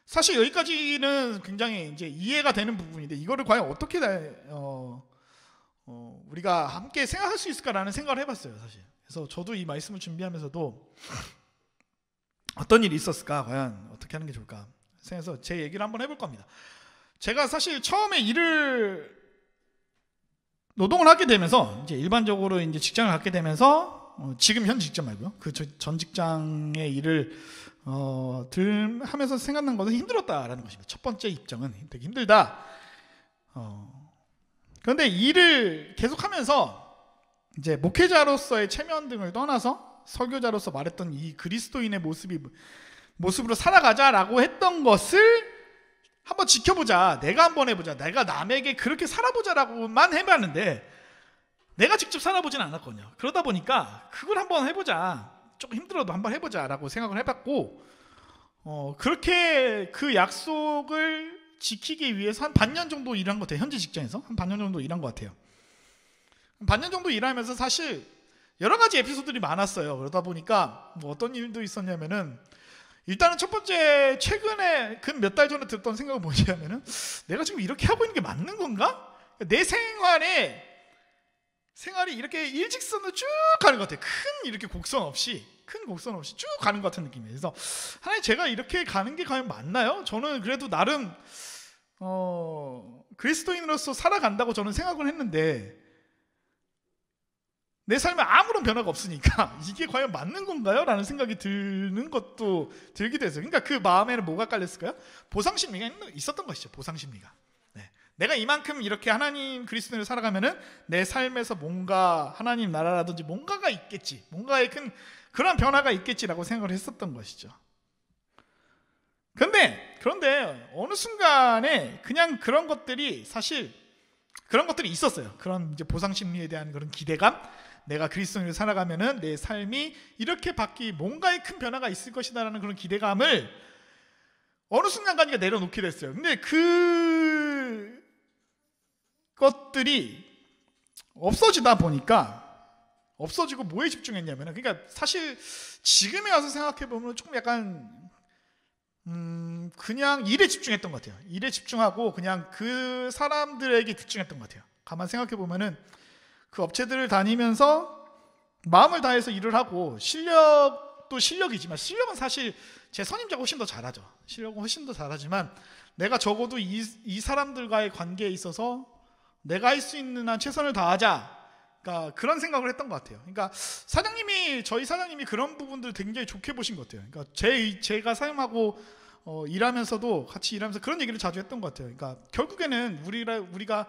사실 여기까지는 굉장히 이제 이해가 되는 부분인데 이거를 과연 어떻게 우리가 함께 생각할 수 있을까라는 생각을 해봤어요, 사실. 그래서 저도 이 말씀을 준비하면서도 어떤 일이 있었을까, 과연 어떻게 하는 게 좋을까 생각해서 제 얘기를 한번 해볼 겁니다. 제가 사실 처음에 노동을 하게 되면서 이제 일반적으로 이제 직장을 갖게 되면서 지금 현 직장 말고요, 그 전 직장의 일을 하면서 생각난 것은 힘들었다라는 것입니다. 첫 번째 입장은 되게 힘들다. 그런데 일을 계속하면서 이제 목회자로서의 체면 등을 떠나서 설교자로서 말했던 이 그리스도인의 모습으로 살아가자라고 했던 것을 한번 지켜보자, 내가 한번 해보자, 내가 남에게 그렇게 살아보자라고만 해봤는데 내가 직접 살아보진 않았거든요. 그러다 보니까 그걸 한번 해보자, 조금 힘들어도 한번 해보자라고 생각을 해봤고, 그렇게 그 약속을 지키기 위해서 한 반년 정도 일한 것 같아요. 현재 직장에서 한 반년 정도 일한 것 같아요. 반년 정도 일하면서 사실 여러 가지 에피소드들이 많았어요. 그러다 보니까 뭐 어떤 일도 있었냐면은, 일단은 첫 번째, 최근에 그 몇 달 전에 들었던 생각은 뭐냐면은, 내가 지금 이렇게 하고 있는 게 맞는 건가? 내 생활이 이렇게 일직선으로 쭉 가는 것 같아요. 큰 곡선 없이 쭉 가는 것 같은 느낌이에요. 그래서 하나님, 제가 이렇게 가는 게 과연 맞나요? 저는 그래도 나름 그리스도인으로서 살아간다고 저는 생각을 했는데 내 삶에 아무런 변화가 없으니까 이게 과연 맞는 건가요? 라는 생각이 드는 것도 들기도 했어요. 그러니까 그 마음에는 뭐가 깔렸을까요? 보상심리가 있었던 것이죠. 보상심리가. 네. 내가 이만큼 이렇게 하나님 그리스도인으로 살아가면은 내 삶에서 뭔가 하나님 나라라든지 뭔가가 있겠지, 뭔가의 큰 그런 변화가 있겠지라고 생각을 했었던 것이죠. 그런데 어느 순간에 그냥 그런 것들이 있었어요. 그런 이제 보상심리에 대한 그런 기대감, 내가 그리스도인으로 살아가면은 내 삶이 이렇게 뭔가의 큰 변화가 있을 것이다라는 그런 기대감을 어느 순간까지 내려놓게 됐어요. 근데 그 것들이 없어지고 뭐에 집중했냐면은, 그러니까 사실 지금에 와서 생각해 보면 조금 약간 그냥 일에 집중했던 것 같아요. 일에 집중하고 그냥 그 사람들에게 집중했던 것 같아요. 가만 생각해 보면은 그 업체들을 다니면서 마음을 다해서 일을 하고, 실력도 실력이지만, 실력은 사실 제 선임자가 훨씬 더 잘하죠. 실력은 훨씬 더 잘하지만 내가 적어도 이 사람들과의 관계에 있어서 내가 할 수 있는 한 최선을 다하자, 그러니까 그런 생각을 했던 것 같아요. 그러니까 저희 사장님이 그런 부분들을 굉장히 좋게 보신 것 같아요. 그러니까 제가 사용하고 일하면서도 같이 일하면서 그런 얘기를 자주 했던 것 같아요. 그러니까 결국에는 우리가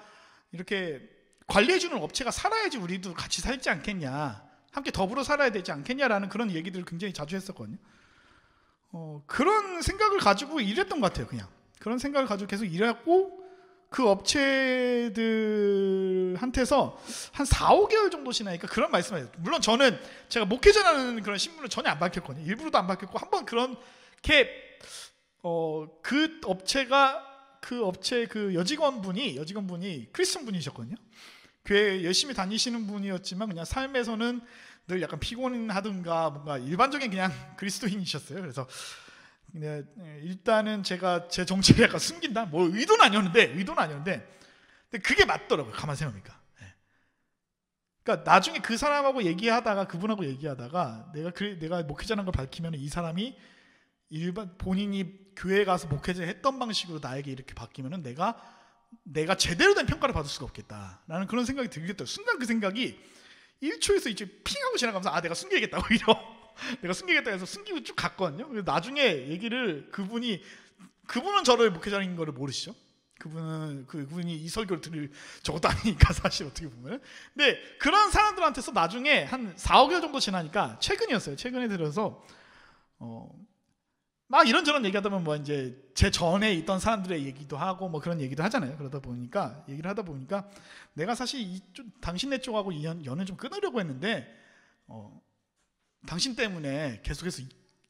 이렇게 관리해주는 업체가 살아야지 우리도 같이 살지 않겠냐, 함께 더불어 살아야 되지 않겠냐라는 그런 얘기들을 굉장히 자주 했었거든요. 그런 생각을 가지고 일했던 것 같아요. 그냥 그런 생각을 가지고 계속 일했고, 그 업체들한테서 한 4-5개월 정도 지나니까 그런 말씀을 해요. 물론 저는 제가 목회자라는 그런 신분을 전혀 안 밝혔거든요. 일부러도 안 밝혔고, 한번 그렇게 그 업체 그 여직원분이 크리스천 분이셨거든요. 교회 열심히 다니시는 분이었지만 그냥 삶에서는 늘 약간 피곤하든가 뭔가 일반적인 그냥 그리스도인이셨어요. 그래서 일단은 제가 제 정체를 약간 숨긴다, 뭐 의도는 아니었는데 근데 그게 맞더라고요. 가만 생각해보니까. 그러니까 나중에 그분하고 얘기하다가 내가 목회자라는 걸 밝히면 이 사람이 본인이 교회 가서 목회자 했던 방식으로 나에게 이렇게 바뀌면은 내가 제대로 된 평가를 받을 수가 없겠다라는 그런 생각이 들겠다. 순간 그 생각이 1초에서 이제 핑 하고 지나가면서 내가 숨기겠다, 오히려 내가 숨기겠다 해서 숨기고 쭉 갔거든요. 나중에 얘기를 그분은 저를 목회자인 거를 모르시죠. 그분이 이 설교를 들을 저것도 아니니까 사실 어떻게 보면. 근데 그런 사람들한테서 나중에 한 4-5개월 정도 지나니까, 최근에 들어서 막 이런저런 얘기하다 보면 뭐 이제 제 전에 있던 사람들의 얘기도 하고 뭐 그런 얘기도 하잖아요. 얘기를 하다 보니까 내가 사실 당신네 쪽하고 연을 좀 끊으려고 했는데 당신 때문에 계속해서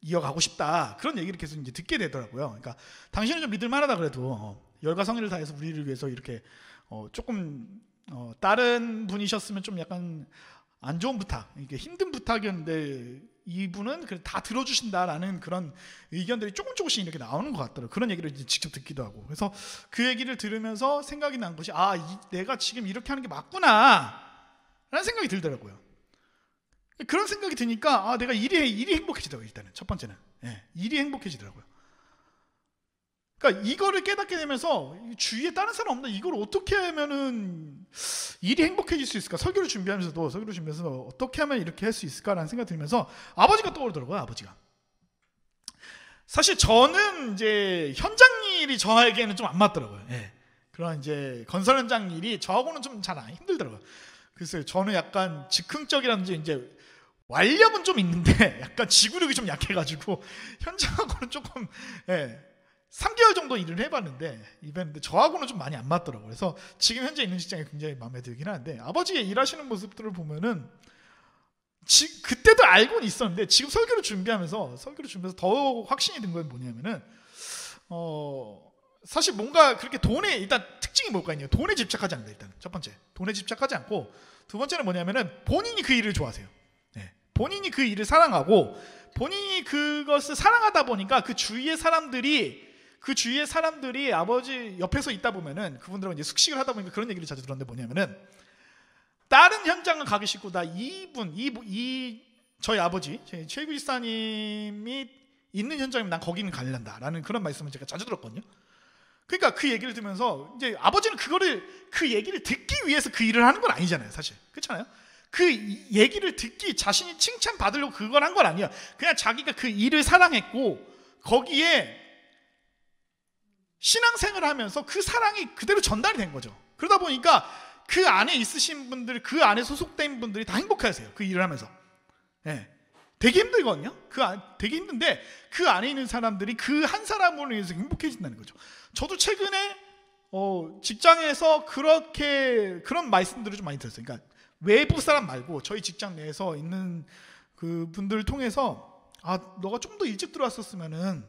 이어가고 싶다, 그런 얘기를 계속 이제 듣게 되더라고요. 그러니까 당신은 좀 믿을만하다, 그래도 열과 성의를 다해서 우리를 위해서 이렇게 조금 다른 분이셨으면 좀 약간 안 좋은 부탁, 이게 힘든 부탁이었는데 이분은 다 들어주신다라는 그런 의견들이 조금씩 이렇게 나오는 것 같더라고요. 그런 얘기를 이제 직접 듣기도 하고. 그래서 그 얘기를 들으면서 생각이 난 것이 내가 지금 이렇게 하는 게 맞구나 라는 생각이 들더라고요. 그런 생각이 드니까 내가 일이 행복해지더라고요. 일단은 첫 번째는 일이 행복해지더라고요. 그러니까 이거를 깨닫게 되면서 주위에 다른 사람 없나, 이걸 어떻게 하면은 일이 행복해질 수 있을까, 설교를 준비하면서 어떻게 하면 이렇게 할 수 있을까라는 생각이 들면서 아버지가 떠오르더라고요. 아버지가. 사실 저는 이제 현장 일이 저에게는 좀 안 맞더라고요. 그런 이제 건설 현장 일이 저하고는 좀 잘 힘들더라고요. 그래서 저는 약간 즉흥적이라든지 이제 완력은 좀 있는데 약간 지구력이 좀 약해가지고 현장하고는 조금 3개월 정도 일을 해봤는데 저하고는 좀 많이 안 맞더라고요. 그래서 지금 현재 있는 직장이 굉장히 마음에 들긴 하는데, 아버지의 일하시는 모습들을 보면은 그때도 알고는 있었는데 지금 설교를 준비하면서 더 확신이 든 건 뭐냐면은 사실 뭔가 그렇게 돈에, 일단 특징이 뭘까요? 돈에 집착하지 않는다. 일단 첫 번째, 돈에 집착하지 않고, 두 번째는 뭐냐면은 본인이 그 일을 좋아하세요. 본인이 그 일을 사랑하고, 본인이 그것을 사랑하다 보니까 그 주위의 사람들이 아버지 옆에서 있다 보면은 그분들하고 이제 숙식을 하다 보니까 그런 얘기를 자주 들었는데, 뭐냐면은 다른 현장을 가기 싫고 저희 아버지 최구 지사님이 있는 현장이면 난 거기는 갈란다라는 그런 말씀을 제가 자주 들었거든요. 그러니까 그 얘기를 들으면서 이제 아버지는 그 얘기를 듣기 위해서 그 일을 하는 건 아니잖아요, 사실. 그렇잖아요. 그 얘기를 듣기, 자신이 칭찬받으려고 그걸 한 건 아니야. 그냥 자기가 그 일을 사랑했고 거기에 신앙생활을 하면서 그 사랑이 그대로 전달이 된 거죠. 그러다 보니까 그 안에 있으신 분들, 그 안에 소속된 분들이 다 행복해하세요. 그 일을 하면서. 되게 힘들거든요. 되게 힘든데 그 안에 있는 사람들이 그 한 사람으로 인해서 행복해진다는 거죠. 저도 최근에 직장에서 그런 말씀들을 좀 많이 들었어요. 그러니까 외부 사람 말고 저희 직장 내에서 있는 그 분들을 통해서 너가 좀 더 일찍 들어왔었으면은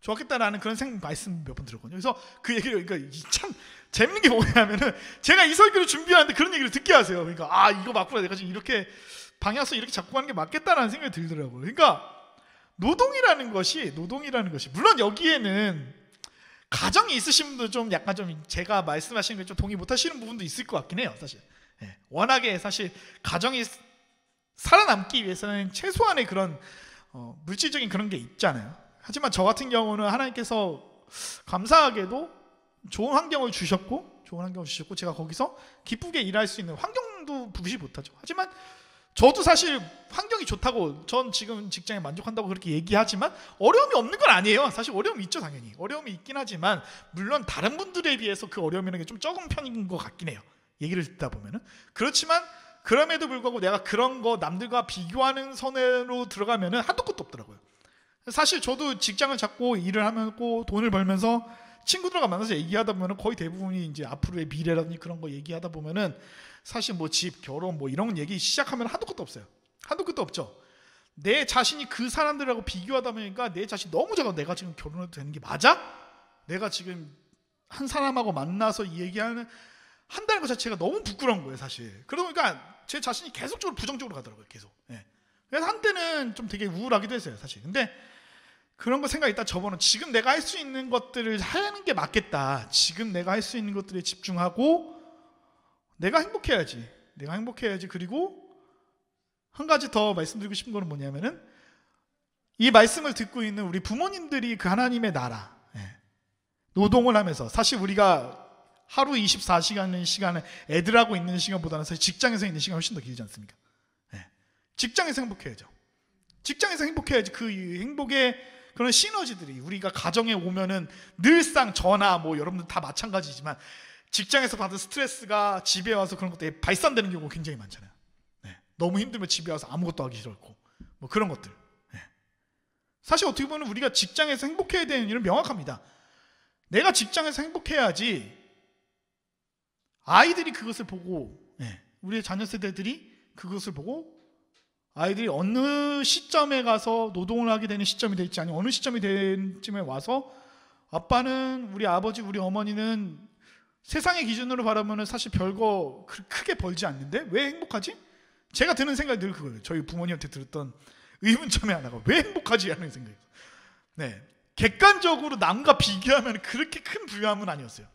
좋았겠다라는 그런 말씀 몇 번 들었거든요. 그래서 그 얘기를, 그러니까 참 재밌는 게 뭐냐면은 제가 이 설교를 준비하는데 그런 얘기를 듣게 하세요. 그러니까 이거 맞구나, 내가 지금 이렇게 방향서 이렇게 잡고 가는 게 맞겠다라는 생각이 들더라고요. 그러니까 노동이라는 것이 물론 여기에는 가정이 있으신 분도 좀 약간 좀 제가 말씀하시는 게 좀 동의 못 하시는 부분도 있을 것 같긴 해요, 사실. 워낙에 사실 가정이 살아남기 위해서는 최소한의 그런 물질적인 그런 게 있잖아요. 하지만 저 같은 경우는 하나님께서 감사하게도 좋은 환경을 주셨고 제가 거기서 기쁘게 일할 수 있는 환경도 무시 못하죠. 하지만 저도 사실 환경이 좋다고, 전 지금 직장에 만족한다고 그렇게 얘기하지만 어려움이 없는 건 아니에요. 사실 어려움이 있죠, 당연히. 어려움이 있긴 하지만 물론 다른 분들에 비해서 그 어려움이라는 게 좀 적은 편인 것 같긴 해요, 얘기를 듣다 보면은. 그렇지만 그럼에도 불구하고 내가 그런 거 남들과 비교하는 선으로 들어가면은 한도 끝도 없더라고요. 사실 저도 직장을 잡고 일을 하고 돈을 벌면서 친구들과 만나서 얘기하다 보면은 거의 대부분이 이제 앞으로의 미래라든지 그런 거 얘기하다 보면은 사실 뭐 집, 결혼 뭐 이런 얘기 시작하면 한도 끝도 없어요. 한도 끝도 없죠. 내 자신이 그 사람들하고 비교하다 보니까 내 자신이 너무 작아. 내가 지금 결혼해도 되는 게 맞아? 내가 지금 한 사람하고 만나서 얘기하는 한다는 것 자체가 너무 부끄러운 거예요, 사실. 그러다 보니까 제 자신이 계속적으로 부정적으로 가더라고요, 계속. 그래서 한때는 좀 되게 우울하기도 했어요, 사실. 근데 그런 거 생각이 있다 접어놓은, 지금 내가 할 수 있는 것들을 하는 게 맞겠다. 지금 내가 할 수 있는 것들에 집중하고 내가 행복해야지. 그리고 한 가지 더 말씀드리고 싶은 거는 뭐냐면은, 이 말씀을 듣고 있는 우리 부모님들이 그 하나님의 나라, 노동을 하면서, 사실 우리가 하루 24시간의 시간을 애들하고 있는 시간보다는 사실 직장에서 있는 시간이 훨씬 더 길지 않습니까? 직장에서 행복해야죠. 직장에서 행복해야지. 그 행복의 그런 시너지들이 우리가 가정에 오면은 늘상 저나 뭐 여러분들 다 마찬가지지만 직장에서 받은 스트레스가 집에 와서 그런 것들이 발산되는 경우가 굉장히 많잖아요. 너무 힘들면 집에 와서 아무것도 하기 싫고 뭐 그런 것들. 사실 어떻게 보면 우리가 직장에서 행복해야 되는 일은 명확합니다. 내가 직장에서 행복해야지 아이들이 그것을 보고, 우리의 자녀 세대들이 그것을 보고 아이들이 어느 시점에 가서 노동을 하게 되는 시점이 될지, 아니면 어느 시점이 될쯤에 와서 아빠는, 우리 아버지, 우리 어머니는 세상의 기준으로 바라보면 사실 별거 크게 벌지 않는데 왜 행복하지? 제가 드는 생각이 늘 그거예요. 저희 부모님한테 들었던 의문점의 하나가 왜 행복하지 하는 생각이에요. 네, 객관적으로 남과 비교하면 그렇게 큰 부유함은 아니었어요.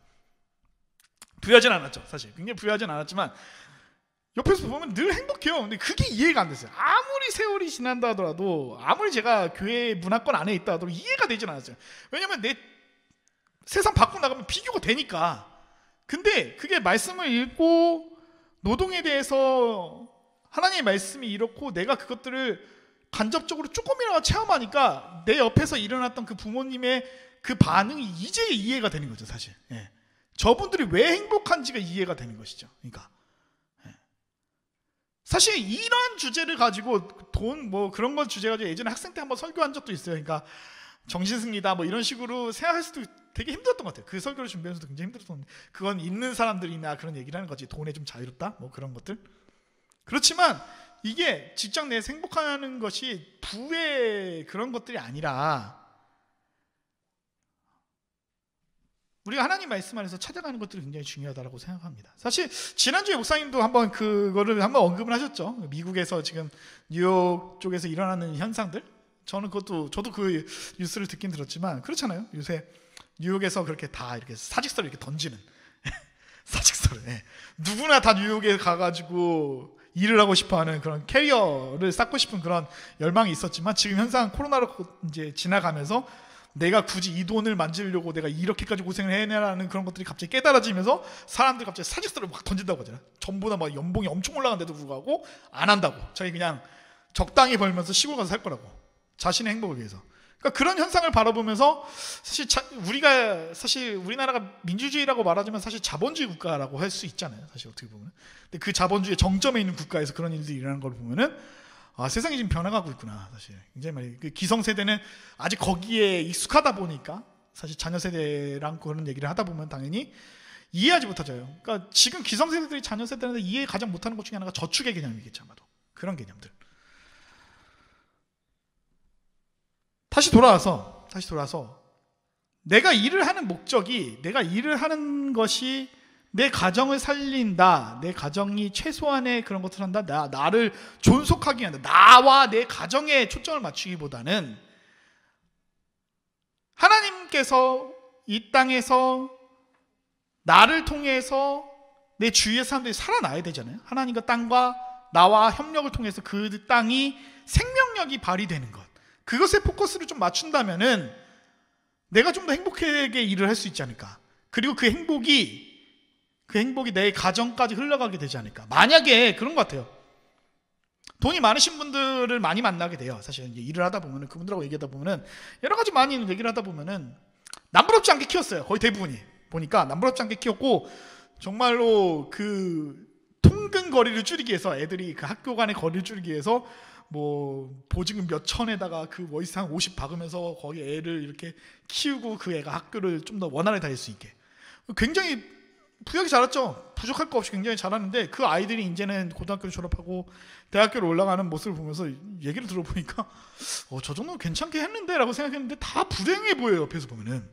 부유하진 않았죠. 사실 굉장히 부유하진 않았지만 옆에서 보면 늘 행복해요. 근데 그게 이해가 안 됐어요. 아무리 세월이 지난다 하더라도, 아무리 제가 교회 문화권 안에 있다 하더라도 이해가 되진 않았어요. 왜냐면 내 세상 밖으로 나가면 비교가 되니까. 근데 그게 말씀을 읽고 노동에 대해서 하나님의 말씀이 이렇고 내가 그것들을 간접적으로 조금이라도 체험하니까 내 옆에서 일어났던 그 부모님의 그 반응이 이제 이해가 되는 거죠. 사실 저분들이 왜 행복한지가 이해가 되는 것이죠. 그러니까 사실 이런 주제를 가지고 돈 뭐 그런 건 주제 가지고 예전에 학생 때 한번 설교한 적도 있어요. 그러니까 정신승리다 뭐 이런 식으로 생각할 수도 되게 힘들었던 것 같아요. 그 설교를 준비하면서도 굉장히 힘들었던, 그건 있는 사람들이나 그런 얘기를 하는 거지, 돈에 좀 자유롭다 뭐 그런 것들. 그렇지만 이게 직장 내에서 행복하는 것이 부의 그런 것들이 아니라 우리가 하나님 말씀 안에서 찾아가는 것들이 굉장히 중요하다고 생각합니다. 사실 지난주에 목사님도 한번 그거를 한번 언급을 하셨죠. 미국에서 지금 뉴욕 쪽에서 일어나는 현상들. 저도 그 뉴스를 듣긴 들었지만 그렇잖아요. 요새 뉴욕에서 그렇게 다 이렇게 사직서를 이렇게 던지는 사직서를 누구나 다 뉴욕에 가가지고 일을 하고 싶어하는 그런 캐리어를 쌓고 싶은 그런 열망이 있었지만 지금 현상 코로나로 이제 지나가면서 내가 굳이 이 돈을 만지려고 내가 이렇게까지 고생을 해내라는 그런 것들이 갑자기 깨달아지면서 사람들이 갑자기 사직서를 막 던진다고 하잖아요. 전부 다 막 연봉이 엄청 올라간데도 불구하고 안 한다고. 자기 그냥 적당히 벌면서 시골 가서 살 거라고. 자신의 행복을 위해서. 그러니까 그런 현상을 바라보면서 사실 우리나라가 민주주의라고 말하지만 사실 자본주의 국가라고 할 수 있잖아요. 사실 어떻게 보면. 근데 그 자본주의 정점에 있는 국가에서 그런 일들이 일어나는 걸 보면은 세상이 지금 변화가고 있구나. 사실 굉장히 많이 그 기성세대는 아직 거기에 익숙하다 보니까 사실 자녀 세대랑 그런 얘기를 하다 보면 당연히 이해하지 못하죠. 그러니까 지금 기성세대들이 자녀 세대한테 이해 가장 못하는 것 중에 하나가 저축의 개념이겠죠. 아마도 그런 개념들. 다시 돌아와서 내가 일을 하는 목적이, 내가 일을 하는 것이 내 가정을 살린다, 내 가정이 최소한의 그런 것을 한다, 나를 존속하기 위한, 나와 내 가정에 초점을 맞추기보다는 하나님께서 이 땅에서 나를 통해서 내 주위의 사람들이 살아나야 되잖아요. 하나님과 땅과 나와 협력을 통해서 그 땅이 생명력이 발휘되는 것, 그것에 포커스를 좀 맞춘다면은 내가 좀 더 행복하게 일을 할 수 있지 않을까. 그리고 그 행복이 내 가정까지 흘러가게 되지 않을까. 만약에 그런 것 같아요. 돈이 많으신 분들을 많이 만나게 돼요. 사실 이제 일을 하다 보면은, 그분들하고 얘기하다 보면은 여러 가지 많이 얘기를 하다 보면은 남부럽지 않게 키웠어요. 거의 대부분이 보니까 남부럽지 않게 키웠고, 정말로 그 통근 거리를 줄이기 위해서, 애들이 그 학교 간의 거리를 줄이기 위해서 뭐 보증금 몇 천에다가 그 월세상 50 박으면서 거기 애를 이렇게 키우고 그 애가 학교를 좀 더 원활하게 다닐 수 있게 굉장히 부유하게 자랐죠. 부족할 거 없이 굉장히 잘하는데 그 아이들이 이제는 고등학교를 졸업하고 대학교로 올라가는 모습을 보면서 얘기를 들어보니까 저 정도는 괜찮게 했는데 라고 생각했는데 다 불행해 보여요. 옆에서 보면은.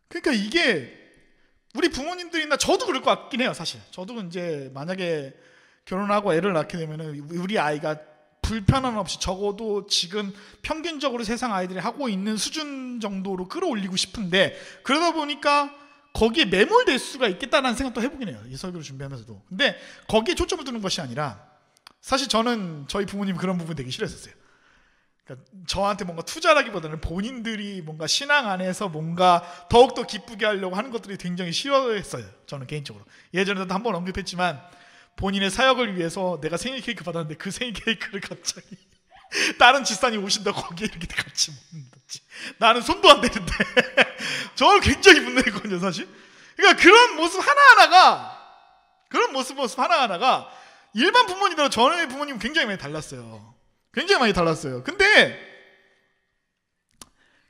그러니까 이게 우리 부모님들이나 저도 그럴 것 같긴 해요. 사실 저도 이제 만약에 결혼하고 애를 낳게 되면은 우리 아이가 불편함 없이 적어도 지금 평균적으로 세상 아이들이 하고 있는 수준 정도로 끌어올리고 싶은데, 그러다 보니까 거기에 매몰될 수가 있겠다는 생각도 해보긴 해요. 이 설교를 준비하면서도. 근데 거기에 초점을 두는 것이 아니라, 사실 저는 저희 부모님 그런 부분 되게 싫어했었어요. 그러니까 저한테 뭔가 투자라기보다는 본인들이 뭔가 신앙 안에서 뭔가 더욱더 기쁘게 하려고 하는 것들이 굉장히 싫어했어요. 저는 개인적으로. 예전에도 한번 언급했지만 본인의 사역을 위해서 내가 생일 케이크 받았는데 그 생일 케이크를 갑자기 다른 집사람이 오신다고 거기에 이렇게 같이 먹는다지. 나는 손도 안 대는데 저를 굉장히 분노했거든요. 사실. 그러니까 그런 모습 하나하나가 일반 부모님들과 저희 부모님은 굉장히 많이 달랐어요. 굉장히 많이 달랐어요. 근데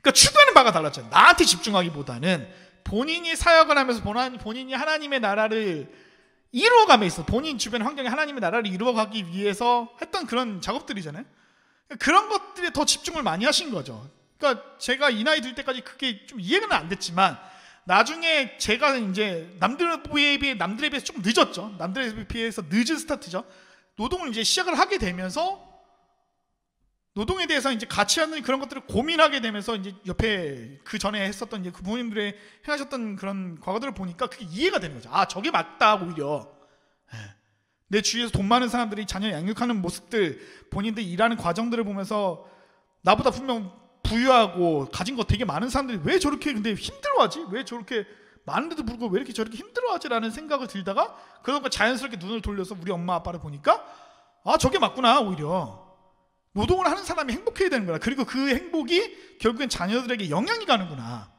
그러니까 추구하는 바가 달랐잖아요. 나한테 집중하기보다는 본인이 사역을 하면서 본인이 하나님의 나라를 이루어감에 있어, 본인 주변 환경에 하나님의 나라를 이루어가기 위해서 했던 그런 작업들이잖아요. 그런 것들에 더 집중을 많이 하신 거죠. 그러니까 제가 이 나이 들 때까지 그게 좀 이해가 안 됐지만, 나중에 제가 이제 남들에 비해서 좀 늦었죠. 남들에 비해서 늦은 스타트죠. 노동을 이제 시작을 하게 되면서 노동에 대해서 이제 가치 않는 그런 것들을 고민하게 되면서 이제 옆에 그 전에 했었던 이제 그 부모님들의 행하셨던 그런 과거들을 보니까 그게 이해가 되는 거죠. 아, 저게 맞다. 오히려 내 주위에서 돈 많은 사람들이 자녀 양육하는 모습들, 본인들이 일하는 과정들을 보면서 나보다 분명 부유하고 가진 거 되게 많은 사람들이 왜 저렇게 근데 힘들어하지? 왜 저렇게 많은데도 불구하고 왜 이렇게 저렇게 힘들어하지라는 생각을 들다가 그러다 자연스럽게 눈을 돌려서 우리 엄마 아빠를 보니까 아, 저게 맞구나. 오히려 노동을 하는 사람이 행복해야 되는 거야. 그리고 그 행복이 결국엔 자녀들에게 영향이 가는구나.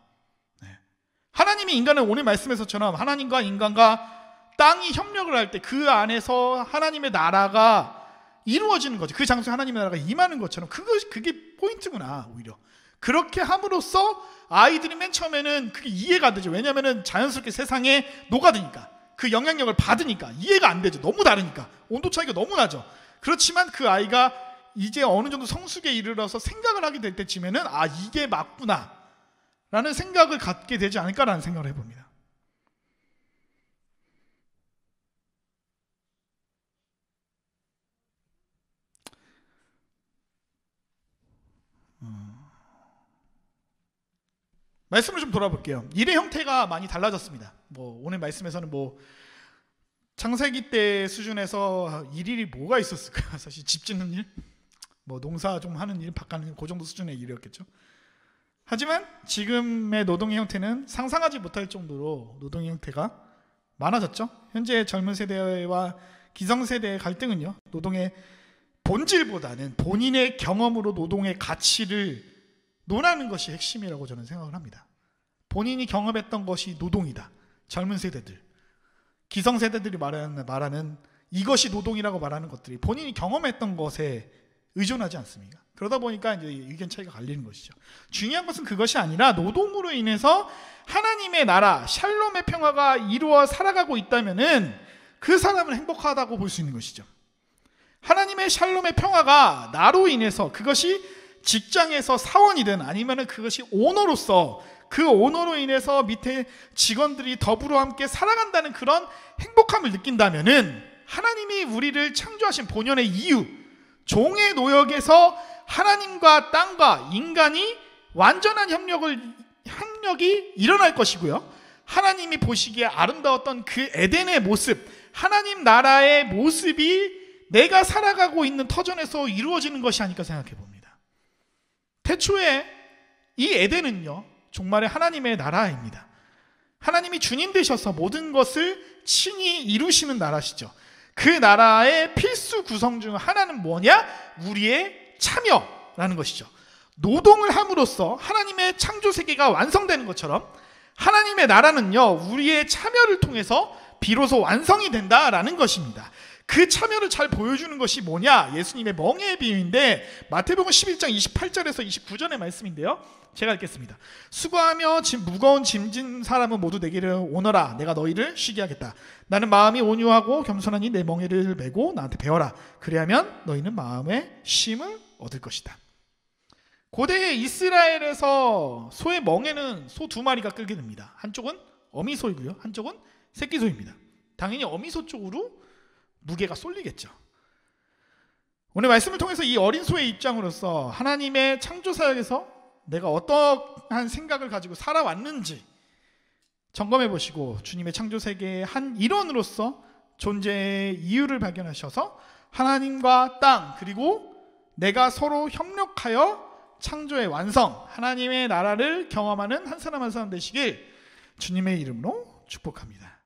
하나님이 인간을 오늘 말씀에서처럼 하나님과 인간과 땅이 협력을 할 때 그 안에서 하나님의 나라가 이루어지는 거죠. 그 장소에 하나님의 나라가 임하는 것처럼 그게 포인트구나. 오히려 그렇게 함으로써 아이들이 맨 처음에는 그게 이해가 안 되죠. 왜냐하면 자연스럽게 세상에 녹아드니까, 그 영향력을 받으니까 이해가 안 되죠. 너무 다르니까, 온도 차이가 너무 나죠. 그렇지만 그 아이가 이제 어느 정도 성숙에 이르러서 생각을 하게 될 때쯤에는 아, 이게 맞구나 라는 생각을 갖게 되지 않을까라는 생각을 해봅니다. 말씀을 좀 돌아볼게요. 일의 형태가 많이 달라졌습니다. 오늘 말씀에서는 창세기 때 수준에서 일이 뭐가 있었을까요? 사실 집 짓는 일, 농사 좀 하는 일, 바꾸는 일, 그 정도 수준의 일이었겠죠. 하지만 지금의 노동의 형태는 상상하지 못할 정도로 노동의 형태가 많아졌죠. 현재 젊은 세대와 기성세대의 갈등은요, 노동의 본질보다는 본인의 경험으로 노동의 가치를 논하는 것이 핵심이라고 저는 생각을 합니다. 본인이 경험했던 것이 노동이다. 젊은 세대들, 기성세대들이 말하는 이것이 노동이라고 말하는 것들이 본인이 경험했던 것에 의존하지 않습니까? 그러다 보니까 이제 의견 차이가 갈리는 것이죠. 중요한 것은 그것이 아니라 노동으로 인해서 하나님의 나라, 샬롬의 평화가 이루어 살아가고 있다면은 그 사람은 행복하다고 볼 수 있는 것이죠. 하나님의 샬롬의 평화가 나로 인해서, 그것이 직장에서 사원이든 아니면은 그것이 오너로서, 그 오너로 인해서 밑에 직원들이 더불어 함께 살아간다는 그런 행복함을 느낀다면은 하나님이 우리를 창조하신 본연의 이유, 종의 노역에서 하나님과 땅과 인간이 완전한 협력이 일어날 것이고요, 하나님이 보시기에 아름다웠던 그 에덴의 모습, 하나님 나라의 모습이 내가 살아가고 있는 터전에서 이루어지는 것이 아닐까 생각해 봅니다. 태초에 이 에덴은요, 정말의 하나님의 나라입니다. 하나님이 주님 되셔서 모든 것을 친히 이루시는 나라시죠. 그 나라의 필수 구성 중 하나는 뭐냐? 우리의 참여라는 것이죠. 노동을 함으로써 하나님의 창조 세계가 완성되는 것처럼 하나님의 나라는요, 우리의 참여를 통해서 비로소 완성이 된다라는 것입니다. 그 참여를 잘 보여주는 것이 뭐냐? 예수님의 멍에의 비유인데 마태복음 11장 28절에서 29절의 말씀인데요, 제가 읽겠습니다. 수고하며 무거운 짐진 사람은 모두 내게를 오너라. 내가 너희를 쉬게 하겠다. 나는 마음이 온유하고 겸손하니 내 멍에를 메고 나한테 배워라. 그리하면 너희는 마음의 쉼을 얻을 것이다. 고대 이스라엘에서 소의 멍에는 소 2마리가 끌게 됩니다. 한쪽은 어미소이고요, 한쪽은 새끼소입니다. 당연히 어미소 쪽으로 무게가 쏠리겠죠. 오늘 말씀을 통해서 이 어린 소의 입장으로서 하나님의 창조 사역에서 내가 어떠한 생각을 가지고 살아왔는지 점검해 보시고 주님의 창조 세계의 한 일원으로서 존재의 이유를 발견하셔서 하나님과 땅, 그리고 내가 서로 협력하여 창조의 완성, 하나님의 나라를 경험하는 한 사람 한 사람 되시길 주님의 이름으로 축복합니다.